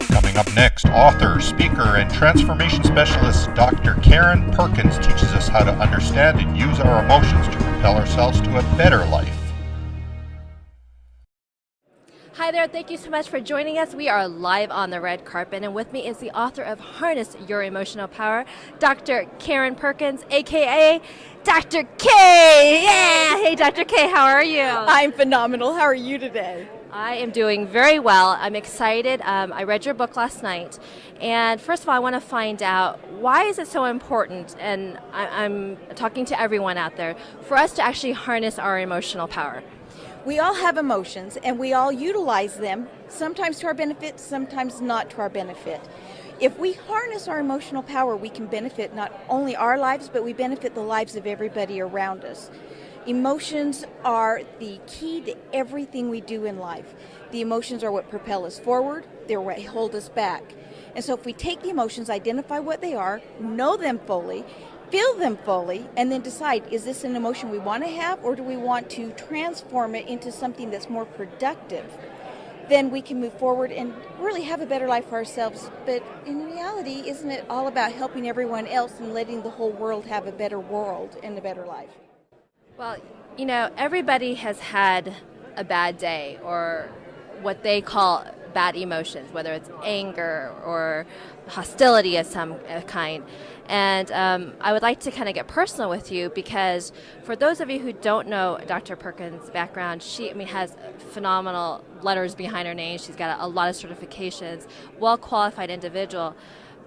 Coming up next, author, speaker, and transformation specialist Dr. Karen Perkins teaches us how to understand and use our emotions to propel ourselves to a better life. Hi there, thank you so much for joining us. We are live on the red carpet, and with me is the author of Harness Your Emotional Power, Dr. Karen Perkins, aka Dr. K. Yeah! Hey, Dr. K, how are you? I'm phenomenal. How are you today? I am doing very well. I'm excited. I read your book last night, and first of all, I want to find out why is it so important, and I'm talking to everyone out there, for us to actually harness our emotional power. We all have emotions, and we all utilize them, sometimes to our benefit, sometimes not to our benefit. If we harness our emotional power, we can benefit not only our lives, but we benefit the lives of everybody around us. Emotions are the key to everything we do in life. The emotions are what propel us forward, they're what hold us back. And so if we take the emotions, identify what they are, know them fully, feel them fully, and then decide, is this an emotion we want to have, or do we want to transform it into something that's more productive? Then we can move forward and really have a better life for ourselves. But in reality, isn't it all about helping everyone else and letting the whole world have a better world and a better life? Well, you know, everybody has had a bad day or what they call bad emotions, whether it's anger or hostility of some kind. And I would like to kind of get personal with you, because for those of you who don't know Dr. Perkins' background, she has phenomenal letters behind her name. She's got a lot of certifications, well-qualified individual.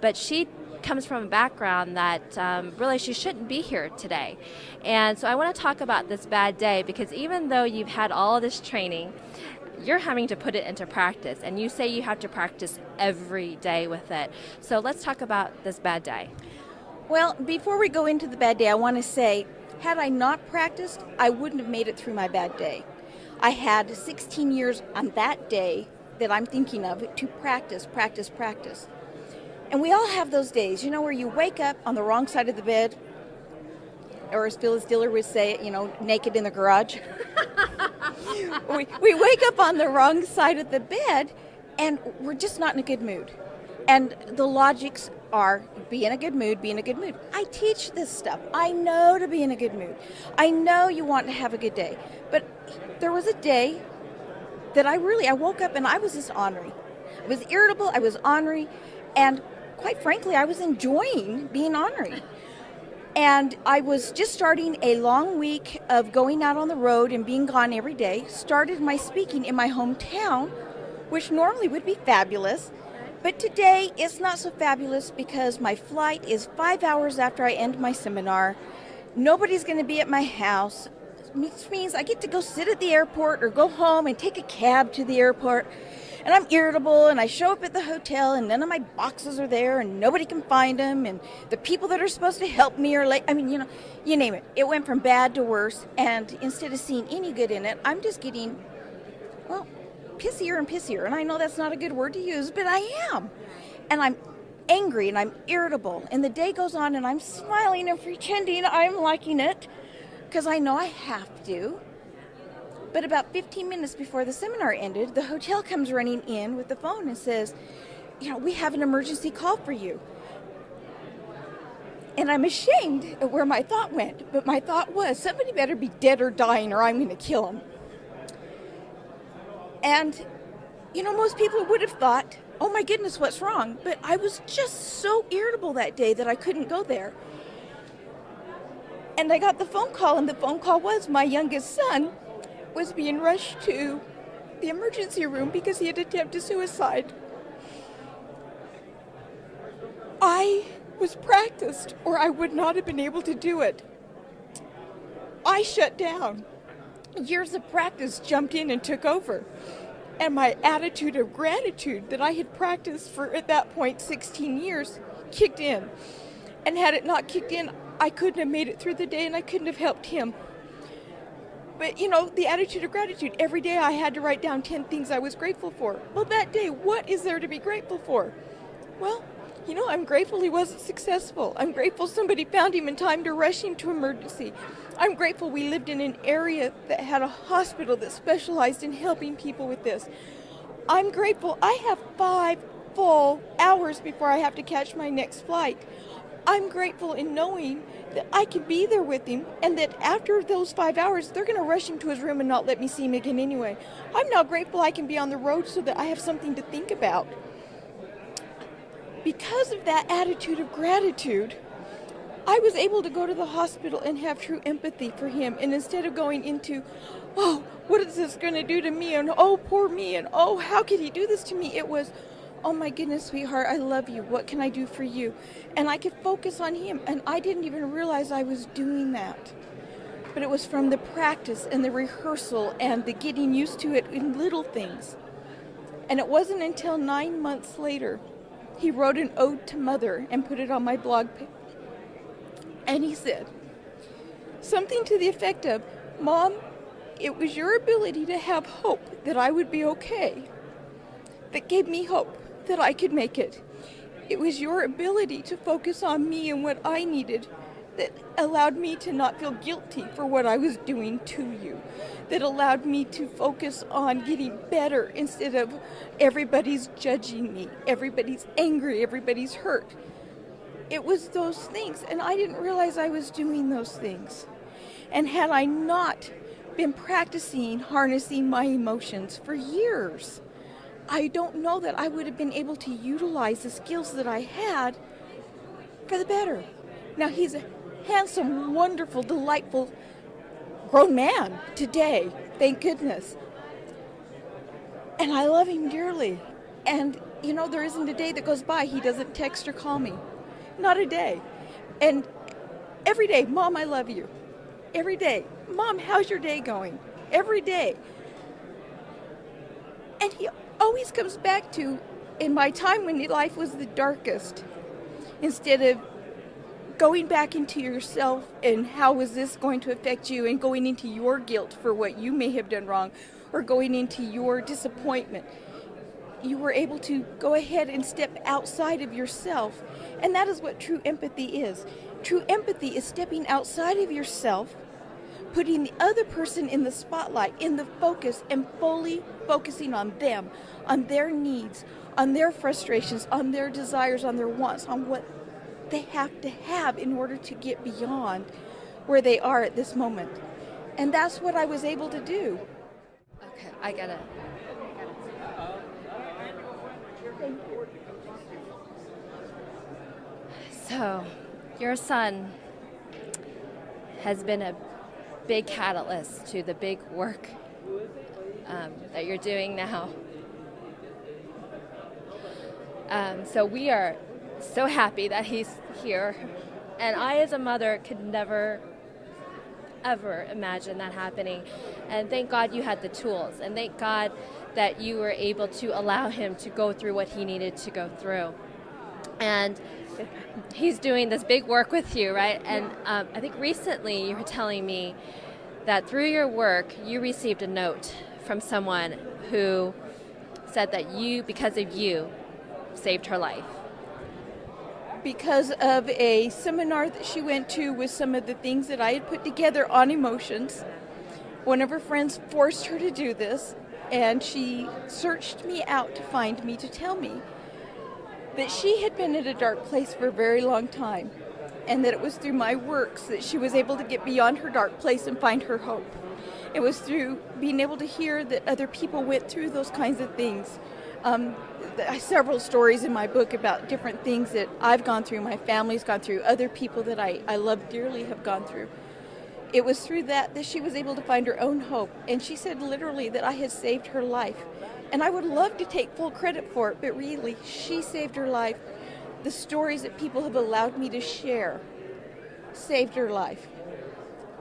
But she comes from a background that really she shouldn't be here today. And so I want to talk about this bad day, because even though you've had all of this training, you're having to put it into practice, and you say you have to practice every day with it. So let's talk about this bad day. Well, before we go into the bad day, I want to say, had I not practiced, I wouldn't have made it through my bad day. I had 16 years on that day that I'm thinking of to practice. And we all have those days, you know, where you wake up on the wrong side of the bed, or as Phyllis Diller would say, you know, naked in the garage. we wake up on the wrong side of the bed, and we're just not in a good mood. And the logics are, be in a good mood, be in a good mood. I teach this stuff. I know to be in a good mood. I know you want to have a good day. But there was a day that I woke up and I was just ornery. I was irritable, I was ornery, and quite frankly, I was enjoying being ornery. And I was just starting a long week of going out on the road and being gone every day. Started my speaking in my hometown, which normally would be fabulous. But today it's not so fabulous because my flight is 5 hours after I end my seminar. Nobody's going to be at my house, which means I get to go sit at the airport or go home and take a cab to the airport. And I'm irritable, and I show up at the hotel, and none of my boxes are there, and nobody can find them, and the people that are supposed to help me are late. I mean, you know, you name it. It went from bad to worse, and instead of seeing any good in it, I'm just getting, well, pissier and pissier. And I know that's not a good word to use, but I am. And I'm angry, and I'm irritable, and the day goes on, and I'm smiling and pretending I'm liking it, because I know I have to. But about 15 minutes before the seminar ended, the hotel comes running in with the phone and says, you know, we have an emergency call for you. And I'm ashamed of where my thought went, but my thought was, somebody better be dead or dying or I'm going to kill them. And, you know, most people would have thought, oh my goodness, what's wrong? But I was just so irritable that day that I couldn't go there. And I got the phone call, and the phone call was my youngest son was being rushed to the emergency room because he had attempted suicide. I was practiced, or I would not have been able to do it. I shut down. Years of practice jumped in and took over. And my attitude of gratitude that I had practiced for, at that point, 16 years, kicked in. And had it not kicked in, I couldn't have made it through the day, and I couldn't have helped him. But, you know, the attitude of gratitude. Every day I had to write down 10 things I was grateful for. Well, that day, what is there to be grateful for? Well, you know, I'm grateful he wasn't successful. I'm grateful somebody found him in time to rush him to emergency. I'm grateful we lived in an area that had a hospital that specialized in helping people with this. I'm grateful I have 5 full hours before I have to catch my next flight. I'm grateful in knowing that I can be there with him, and that after those 5 hours, they're going to rush him to his room and not let me see him again anyway. I'm now grateful I can be on the road so that I have something to think about. Because of that attitude of gratitude, I was able to go to the hospital and have true empathy for him. And instead of going into, oh, what is this going to do to me? And oh, poor me. And oh, how could he do this to me? It was, oh my goodness, sweetheart, I love you. What can I do for you? And I could focus on him. And I didn't even realize I was doing that. But it was from the practice and the rehearsal and the getting used to it in little things. And it wasn't until 9 months later, he wrote an ode to Mother and put it on my blog page. And he said something to the effect of, Mom, it was your ability to have hope that I would be okay that gave me hope that I could make it. It was your ability to focus on me and what I needed that allowed me to not feel guilty for what I was doing to you, that allowed me to focus on getting better instead of everybody's judging me, everybody's angry, everybody's hurt. It was those things, and I didn't realize I was doing those things. And had I not been practicing harnessing my emotions for years, I don't know that I would have been able to utilize the skills that I had for the better. Now, he's a handsome, wonderful, delightful grown man today, thank goodness. And I love him dearly. And, you know, there isn't a day that goes by he doesn't text or call me. Not a day. And every day, Mom, I love you. Every day, Mom, how's your day going? Every day. And he always comes back to, in my time when life was the darkest, instead of going back into yourself and how was this going to affect you, and going into your guilt for what you may have done wrong, or going into your disappointment, you were able to go ahead and step outside of yourself. And that is what true empathy is. True empathy is stepping outside of yourself, putting the other person in the spotlight, in the focus, and fully focusing on them, on their needs, on their frustrations, on their desires, on their wants, on what they have to have in order to get beyond where they are at this moment. And that's what I was able to do. Okay, I get it. So, your son has been a big catalyst to the big work that you're doing now. So we are so happy that he's here. And I, as a mother, could never, ever imagine that happening. And thank God you had the tools. And thank God that you were able to allow him to go through what he needed to go through. And he's doing this big work with you, right? And I think recently you were telling me that through your work, you received a note from someone who said that you, because of you, saved her life. Because of a seminar that she went to with some of the things that I had put together on emotions, one of her friends forced her to do this, and she searched me out to find me, to tell me that she had been at a dark place for a very long time, and that it was through my works that she was able to get beyond her dark place and find her hope. It was through being able to hear that other people went through those kinds of things. Several stories in my book about different things that I've gone through, my family's gone through, other people that I love dearly have gone through. It was through that she was able to find her own hope. And she said literally that I had saved her life. And I would love to take full credit for it, but really, she saved her life. The stories that people have allowed me to share saved her life.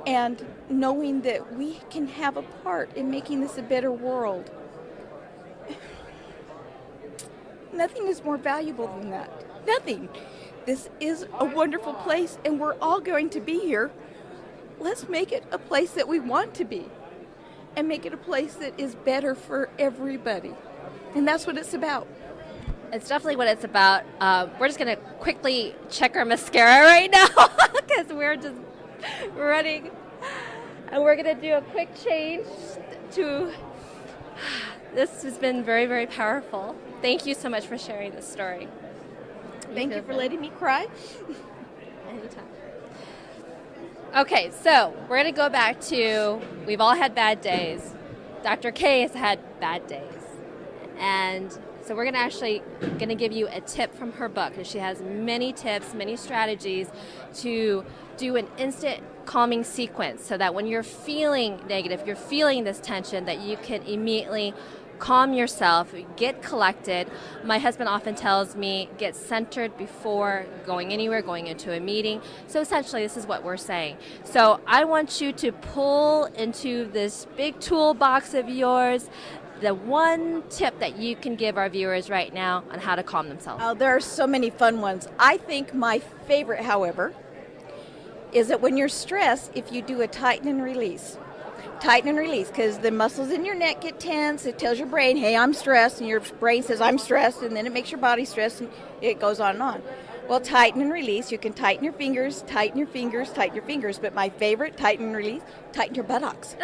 And knowing that we can have a part in making this a better world, nothing is more valuable than that. Nothing. This is a wonderful place, and we're all going to be here. Let's make it a place that we want to be, and make it a place that is better for everybody. And that's what it's about. It's definitely what it's about. We're just going to quickly check our mascara right now because we're just running And we're going to do a quick change to... This has been very, very powerful. Thank you so much for sharing this story. Thank you for letting me cry. Anytime. Okay, so we're going to go back to, we've all had bad days. Dr. K has had bad days. And so we're going to give you a tip from her book. And she has many tips, many strategies to do an instant calming sequence so that when you're feeling negative, you're feeling this tension, that you can immediately calm yourself, get collected. My husband often tells me, get centered before going anywhere, going into a meeting. So essentially, this is what we're saying. So I want you to pull into this big toolbox of yours the one tip that you can give our viewers right now on how to calm themselves. Oh, there are so many fun ones. I think my favorite, however, is that when you're stressed, if you do a tighten and release. Tighten and release, because the muscles in your neck get tense. It tells your brain, hey, I'm stressed, and your brain says, I'm stressed, and then it makes your body stressed, and it goes on and on. Well, tighten and release, you can tighten your fingers, tighten your fingers, tighten your fingers, but my favorite, tighten and release, tighten your buttocks.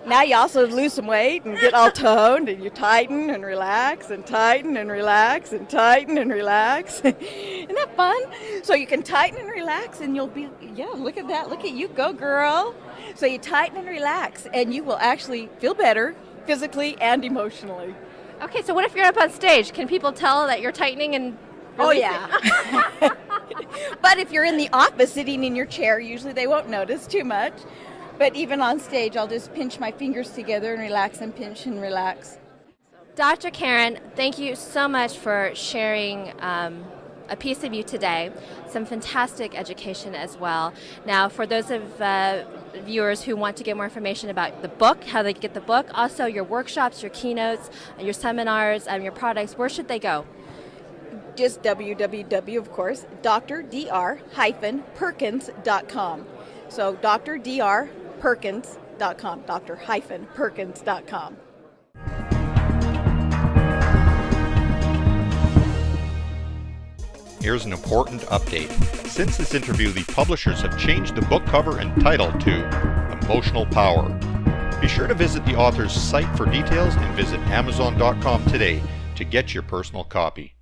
Now you also lose some weight and get all toned, and you tighten and relax and tighten and relax and tighten and relax. Isn't that fun? So you can tighten and relax, and you'll be, yeah, look at that. Look at you go, girl. So you tighten and relax, and you will actually feel better physically and emotionally. Okay, so what if you're up on stage? Can people tell that you're tightening and releasing? Oh, yeah. But if you're in the office sitting in your chair, usually they won't notice too much. But even on stage, I'll just pinch my fingers together and relax and pinch and relax. Dr. Karen, thank you so much for sharing a piece of you today. Some fantastic education as well. Now, for those of viewers who want to get more information about the book, how they get the book, also your workshops, your keynotes, your seminars, your products, where should they go? Just www, of course, dr-perkins.com. So dr-perkins.com, dr-perkins.com. Here's an important update. Since this interview, the publishers have changed the book cover and title to Emotional Power. Be sure to visit the author's site for details and visit Amazon.com today to get your personal copy.